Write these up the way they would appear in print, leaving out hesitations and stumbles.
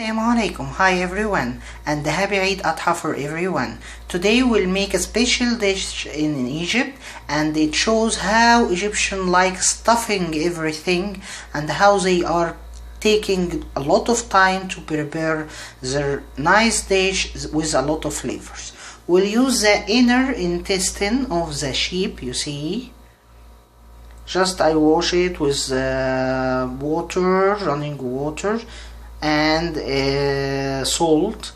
Assalamualaikum, hi everyone, and happy Eid Adha for everyone. Today we'll make a special dish in Egypt, and it shows how Egyptians like stuffing everything and how they are taking a lot of time to prepare their nice dish with a lot of flavors. We'll use the inner intestine of the sheep, you see. Just I wash it with water, running water, and salt,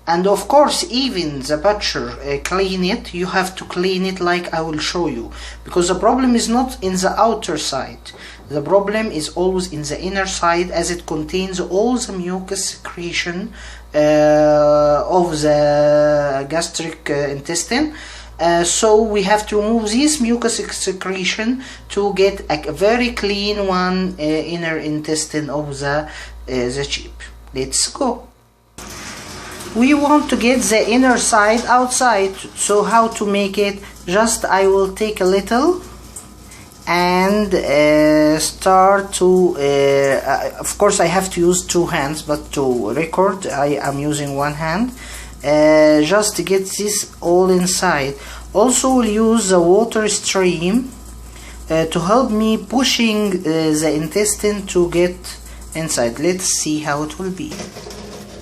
and of course even the butcher clean it. You have to clean it like I will show you, because the problem is not in the outer side, the problem is always in the inner side, as it contains all the mucus secretion of the gastric intestine. So we have to remove this mucus secretion to get a very clean one inner intestine of the sheep. Let's go. We want to get the inner side outside, so how to make it? Just I will take a little and start to of course I have to use two hands, but to record I am using one hand. Just to get this all inside. Also we'll use the water stream to help me pushing the intestine to get inside. Let's see how it will be.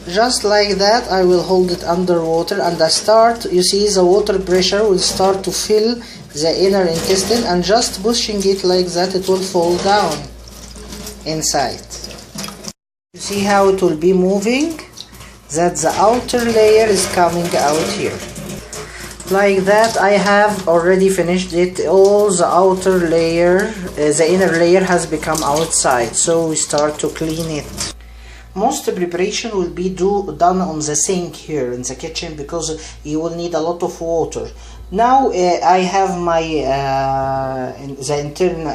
Just like that I will hold it underwater, and I start, you see the water pressure will start to fill the inner intestine, and just pushing it like that it will fall down inside. You see how it will be moving? That the outer layer is coming out here. Like that I have already finished it. All the outer layer, the inner layer has become outside, so we start to clean it. Most preparation will be done on the sink here in the kitchen, because you will need a lot of water. Now I have my the internal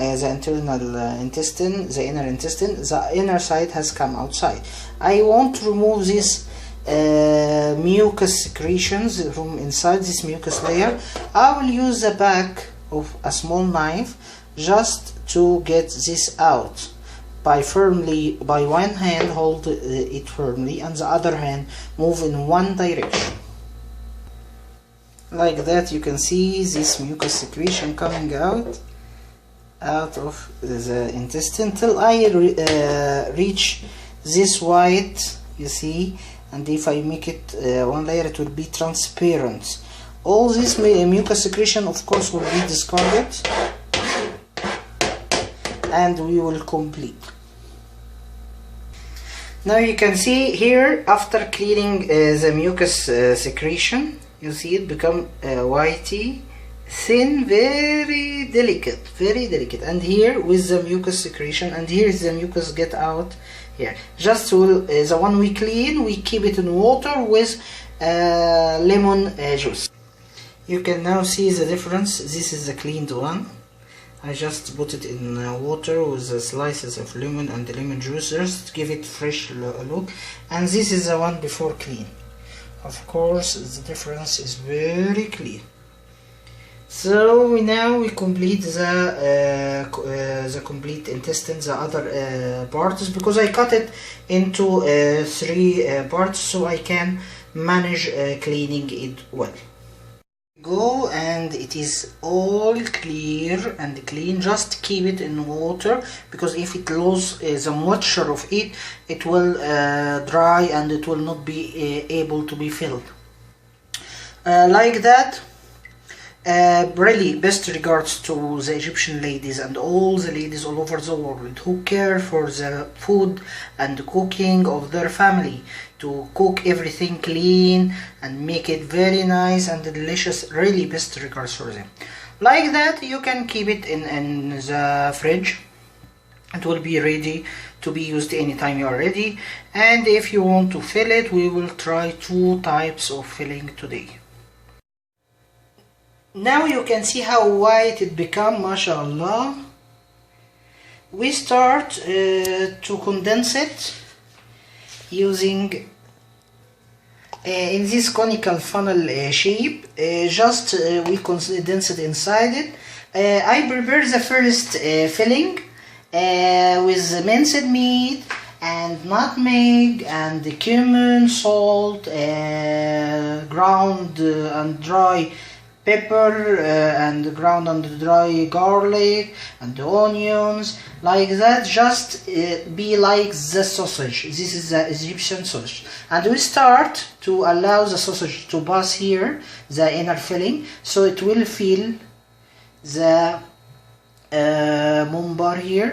intestine, the inner intestine. The inner side has come outside. I want to remove this mucus secretions from inside this mucus layer. I will use the back of a small knife just to get this out. By one hand hold it firmly, and the other hand move in one direction. Like that you can see this mucus secretion coming out of the intestine till I reach this white, you see. And if I make it one layer, it will be transparent. All this mucus secretion of course will be discarded, and we will complete. Now you can see here, after cleaning the mucus secretion, you see it become whitey, thin, very delicate, and here with the mucus secretion, and here is the mucus get out here. Just the one we clean, we keep it in water with lemon juice. You can now see the difference. This is the cleaned one. I just put it in water with the slices of lemon and the lemon juice just to give it fresh look, and this is the one before clean. Of course the difference is very clear. So now we complete the complete intestine, the other parts, because I cut it into 3 parts so I can manage cleaning it well. Go, and it is all clear and clean. Just keep it in water, because if it loses the moisture of it, it will dry and it will not be able to be filled. Like that. Really best regards to the Egyptian ladies and all the ladies all over the world who care for the food and the cooking of their family, to cook everything clean and make it very nice and delicious. Really best regards for them. Like that you can keep it in the fridge. It will be ready to be used anytime you are ready. And if you want to fill it, we will try 2 types of filling today. Now you can see how white it become, mashallah. We start to condense it using in this conical funnel shape. We condense it inside it. I prepare the first filling with minced meat and nutmeg and the cumin, salt, ground and dry pepper, and ground and dry garlic and the onions, like that. Just be like the sausage. This is the Egyptian sausage, and we start to allow the sausage to pass here, the inner filling, so it will fill the mumbar here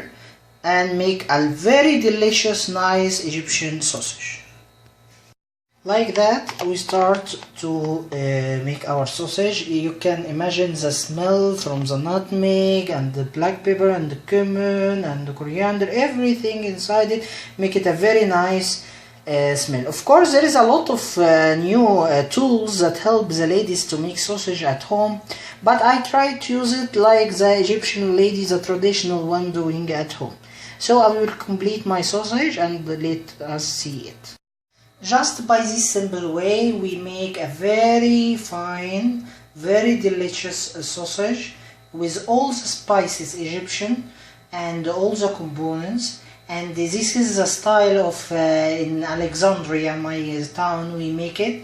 and make a very delicious, nice Egyptian sausage. Like that, we start to make our sausage. You can imagine the smell from the nutmeg and the black pepper and the cumin and the coriander, everything inside it, make it a very nice smell. Of course, there is a lot of new tools that help the ladies to make sausage at home, but I try to use it like the Egyptian ladies, the traditional one doing at home. So I will complete my sausage and let us see it. Just by this simple way, we make a very fine, very delicious sausage with all the spices Egyptian and all the components. And this is the style of in Alexandria, my town, we make it.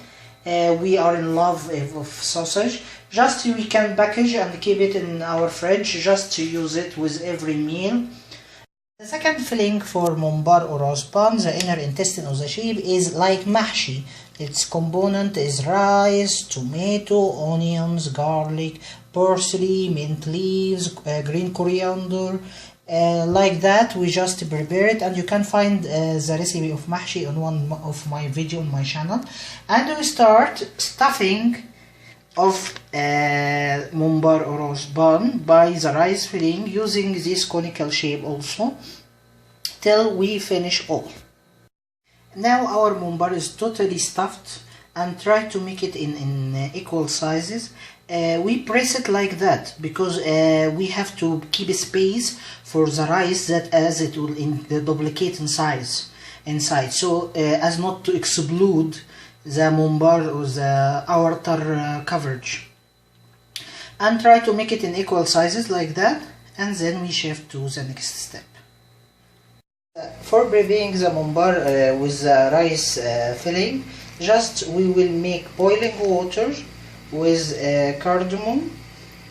We are in love of sausage. Just we can package and keep it in our fridge just to use it with every meal. The second filling for mumbar or osban, the inner intestine of the sheep, is like mahshi. Its component is rice, tomato, onions, garlic, parsley, mint leaves, green coriander. Like that, we just prepare it, and you can find the recipe of mahshi on one of my video on my channel. And we start stuffing of mumbar or osban by the rice filling using this conical shape also till we finish all. Now our mumbar is totally stuffed, and try to make it in equal sizes. We press it like that because we have to keep a space for the rice, that as it will duplicate in size inside, so as not to explode the mumbar or the outer coverage. And try to make it in equal sizes like that, and then we shift to the next step. For preparing the mumbar with the rice filling, just we will make boiling water with cardamom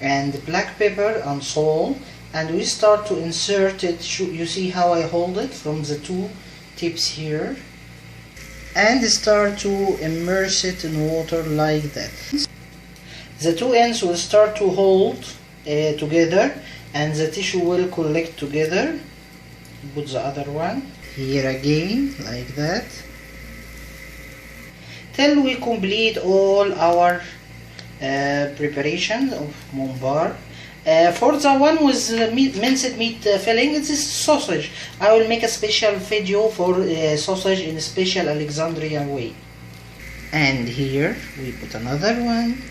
and black pepper and salt, and we start to insert it. You see how I hold it from the two tips here, and start to immerse it in water like that. The two ends will start to hold together, and the tissue will collect together. Put the other one here again like that till we complete all our preparation of mumbar. For the one with minced meat filling, it is sausage. I will make a special video for sausage in a special Alexandrian way. And here we put another one,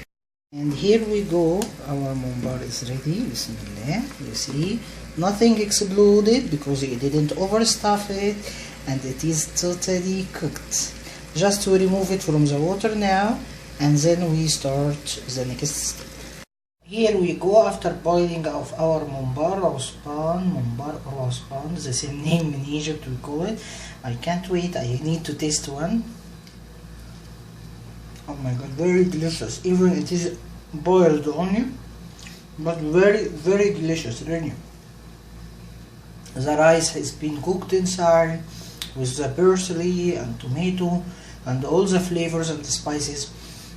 and here we go. Our mumbar is ready. Bismillah. You see, nothing exploded because it didn't overstuff it, and it is totally cooked. Just to remove it from the water now, and then we start the next step. Here we go after boiling of our mumbar or osban, the same name in Egypt we call it. I can't wait, I need to taste one. Oh my god, very delicious. Even it is boiled only, but very delicious, really. The rice has been cooked inside with the parsley and tomato and all the flavors and the spices.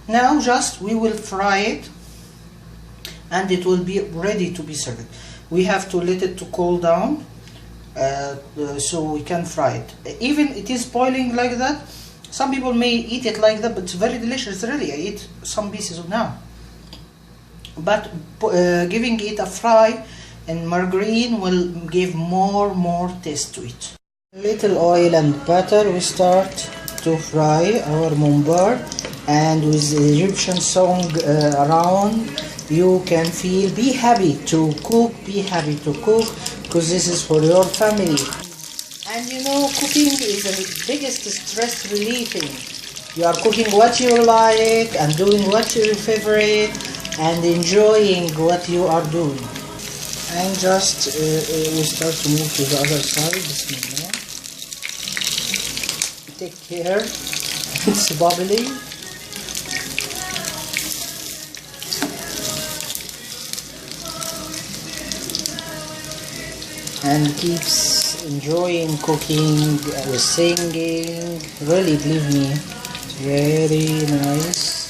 Now just we will fry it, and it will be ready to be served. We have to let it to cool down so we can fry it. Even it is boiling like that, some people may eat it like that, but it's very delicious really. I eat some pieces now, but giving it a fry in margarine will give more taste to it. Little oil and butter, we start to fry our mumbar, and with the Egyptian song around, you can feel, be happy to cook, because this is for your family. And you know, cooking is the biggest stress relieving. You are cooking what you like and doing what your favorite and enjoying what you are doing. And just we start to move to the other side. Bismillah. take care. It's bubbling. And keeps enjoying cooking with singing. Really, believe me, very nice.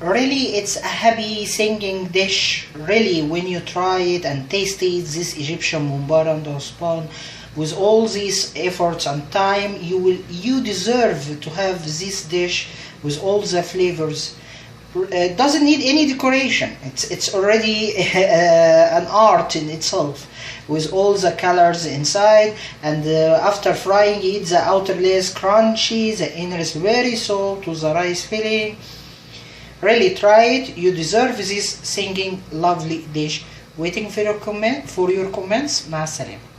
Really, it's a happy singing dish. Really, when you try it and taste it, this Egyptian Mumbar and Osban, with all these efforts and time, you deserve to have this dish with all the flavors. It doesn't need any decoration. It's already an art in itself, with all the colors inside, and after frying it, the outer layer is crunchy, the inner is very soft with the rice filling. Really try it. You deserve this singing lovely dish. Waiting for your comments. مع السلامة.